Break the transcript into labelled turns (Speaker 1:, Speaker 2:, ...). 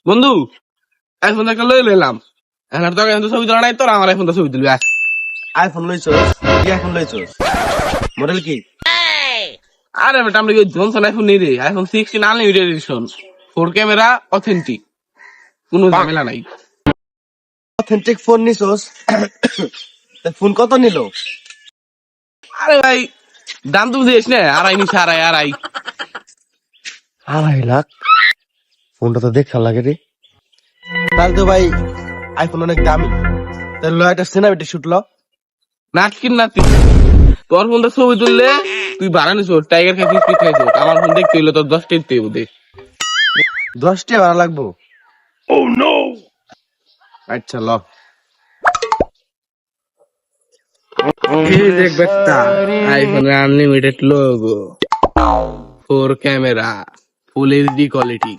Speaker 1: বন্ধু আইফোন একটা লই লইলাম। এখন তোর এখন তো ছবি তোলা নাই, তোর আমার আইফোন তো ছবি তুলবি আস।
Speaker 2: আইফোন লইছস? কি আইফোন লইছস? মডেল কি?
Speaker 1: আরে বেটা আমরা কি জনসন আইফোন নেই রে, iPhone 16 unlimited edition, 4 camera, authentic, কোনো ঝামেলা নাই।
Speaker 2: অথেন্টিক ফোন নিছস? তা ফোন কত নিল?
Speaker 1: আরে ভাই দাম তো বুঝিস না, আড়াই নিছে, আড়াই আড়াই।
Speaker 2: 2.5 লাখ? ফোনটা তো দেখা লাগে রে। তাহলে তো ভাই আইফোন অনেক দামি। তাহলে একটা সিনেমেটিক শুট ল।
Speaker 1: নাটকিন নাতি, তোর ফোনটা ছবি তুললে তুই বাড়া নিছ, টাইগার খাইছিস, তুই খাইছ, আমার ফোন দেখতে হইলে তোর 10 টেন দেব দে।
Speaker 2: 10টা ভাড়া লাগবো। আচ্ছা ল।
Speaker 1: এই দেখ বেটা, আইফোনের unlimited logo, 4 camera, full HD quality.